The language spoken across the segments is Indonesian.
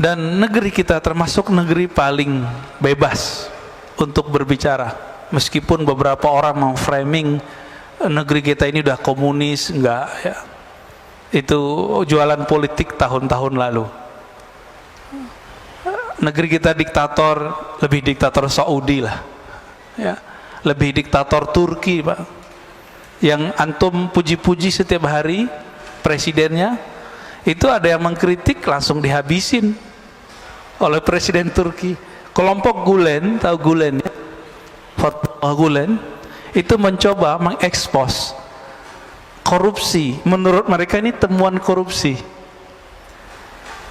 Dan negeri kita termasuk negeri paling bebas untuk berbicara. Meskipun beberapa orang mau framing negeri kita ini udah komunis, enggak ya. Itu jualan politik tahun-tahun lalu. Negeri kita diktator, lebih diktator Saudi lah ya. Lebih diktator Turki, Pak. Yang antum puji-puji setiap hari presidennya, itu ada yang mengkritik langsung dihabisin oleh presiden Turki. Kelompok Gulen, tahu Gulen ya? Fatwa Gulen itu mencoba mengekspos korupsi. Menurut mereka ini temuan korupsi.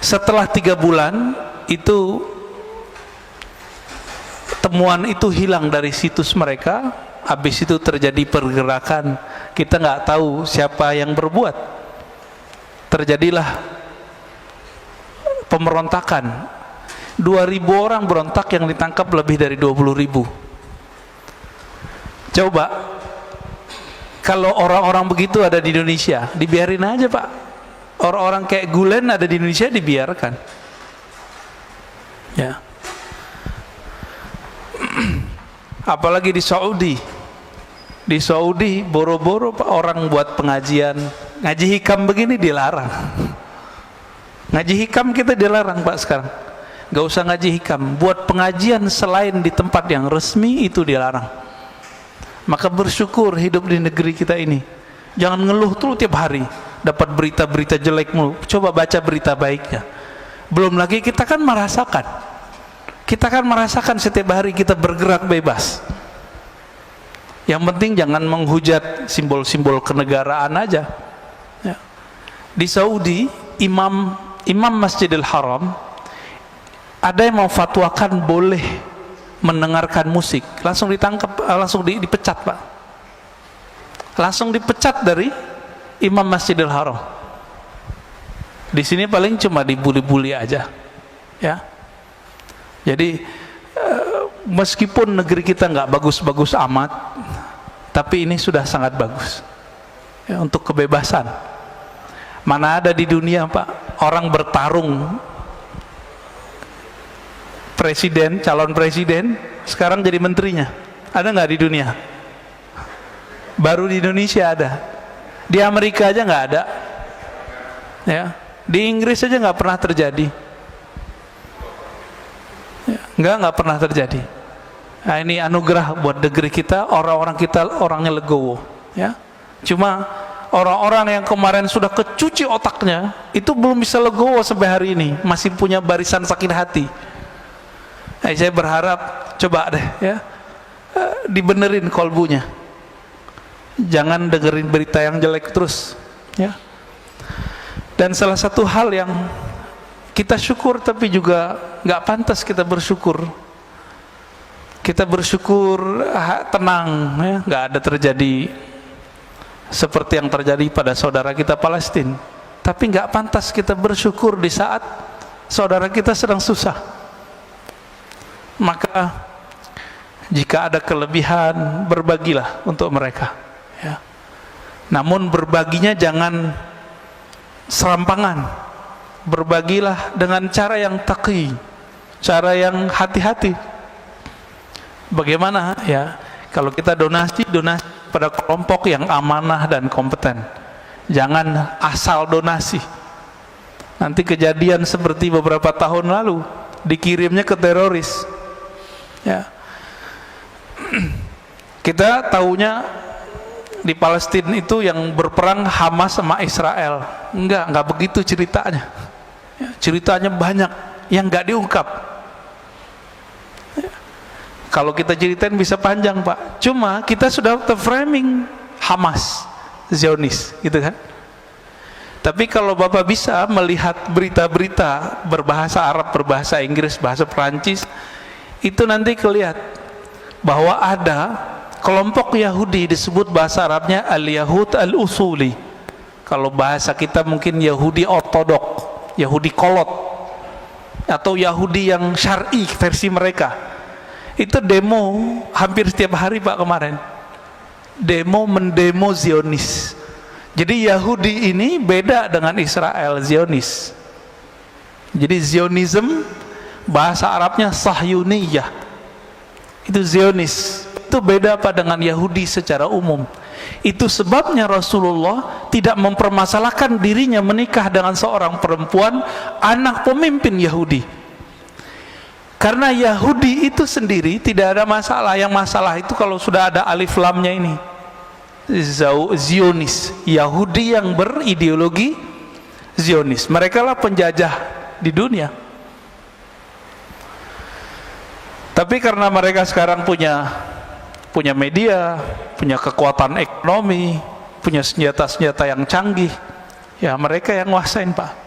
Setelah 3 bulan itu temuan itu hilang dari situs mereka. Habis itu terjadi pergerakan, kita nggak tahu siapa yang berbuat. Terjadilah pemberontakan. 2.000 orang berontak, yang ditangkap lebih dari 20.000. Coba kalau orang-orang begitu ada di Indonesia, dibiarin aja, Pak. Orang-orang kayak Gulen ada di Indonesia, dibiarkan ya. Apalagi di Saudi. Di Saudi boro-boro orang buat pengajian, ngaji hikam begini dilarang. Ngaji hikam kita dilarang, Pak, sekarang. Gak usah ngaji hikam, buat pengajian selain di tempat yang resmi itu dilarang. Maka bersyukur hidup di negeri kita ini. Jangan ngeluh tuh tiap hari dapat berita-berita jelek mulu. Coba baca berita baiknya. Belum lagi kita kan merasakan setiap hari kita bergerak bebas. Yang penting jangan menghujat simbol-simbol kenegaraan aja ya. Di Saudi imam Masjidil Haram ada yang memfatwakan boleh mendengarkan musik, langsung ditangkap, langsung dipecat, Pak. Langsung dipecat dari imam Masjidil Haram. Di sini paling cuma dibuli-buli aja ya. Jadi meskipun negeri kita nggak bagus-bagus amat, tapi ini sudah sangat bagus ya, untuk kebebasan. Mana ada di dunia, Pak, orang bertarung presiden, calon presiden, sekarang jadi menterinya. Ada nggak di dunia? Baru di Indonesia ada. Di Amerika aja nggak ada ya. Di Inggris aja nggak pernah terjadi ya, nggak pernah terjadi. Nah, ini anugerah buat negeri kita, orang-orang kita orangnya legowo ya. Cuma orang-orang yang kemarin sudah kecuci otaknya itu belum bisa legowo sampai hari ini, masih punya barisan sakit hati. Nah, saya berharap coba deh ya, dibenerin kolbunya, jangan dengerin berita yang jelek terus ya. Dan salah satu hal yang kita syukur tapi juga nggak pantas kita bersyukur, kita bersyukur tenang ya, nggak ada terjadi seperti yang terjadi pada saudara kita Palestina. Tapi nggak pantas kita bersyukur di saat saudara kita sedang susah. Maka jika ada kelebihan, berbagilah untuk mereka ya. Namun berbaginya jangan serampangan, berbagilah dengan cara yang taqi, cara yang hati-hati. Bagaimana ya, kalau kita donasi pada kelompok yang amanah dan kompeten, jangan asal donasi. Nanti kejadian seperti beberapa tahun lalu, dikirimnya ke teroris ya. Kita tahunya di Palestina itu yang berperang Hamas sama Israel. Enggak begitu ceritanya ya, ceritanya banyak yang nggak diungkap ya. Kalau kita ceritain bisa panjang, Pak. Cuma kita sudah terframing Hamas, Zionis gitu kan. Tapi kalau Bapak bisa melihat berita-berita berbahasa Arab, berbahasa Inggris, bahasa Perancis, itu nanti kelihatan bahwa ada kelompok Yahudi disebut bahasa Arabnya al-Yahud al-Usuli. Kalau bahasa kita mungkin Yahudi ortodok, Yahudi kolot, atau Yahudi yang syar'i versi mereka. Itu demo hampir setiap hari, Pak, kemarin. Mendemo Zionis. Jadi Yahudi ini beda dengan Israel, Zionis. Jadi Zionism bahasa Arabnya Sahyuniyah, itu Zionis. Itu beda apa dengan Yahudi secara umum. Itu sebabnya Rasulullah tidak mempermasalahkan dirinya menikah dengan seorang perempuan anak pemimpin Yahudi, karena Yahudi itu sendiri tidak ada masalah. Yang masalah itu kalau sudah ada alif lamnya ini, Zionis, Yahudi yang berideologi Zionis. Mereka lah penjajah di dunia. Tapi karena mereka sekarang punya media, punya kekuatan ekonomi, punya senjata-senjata yang canggih, ya mereka yang nguasain, Pak.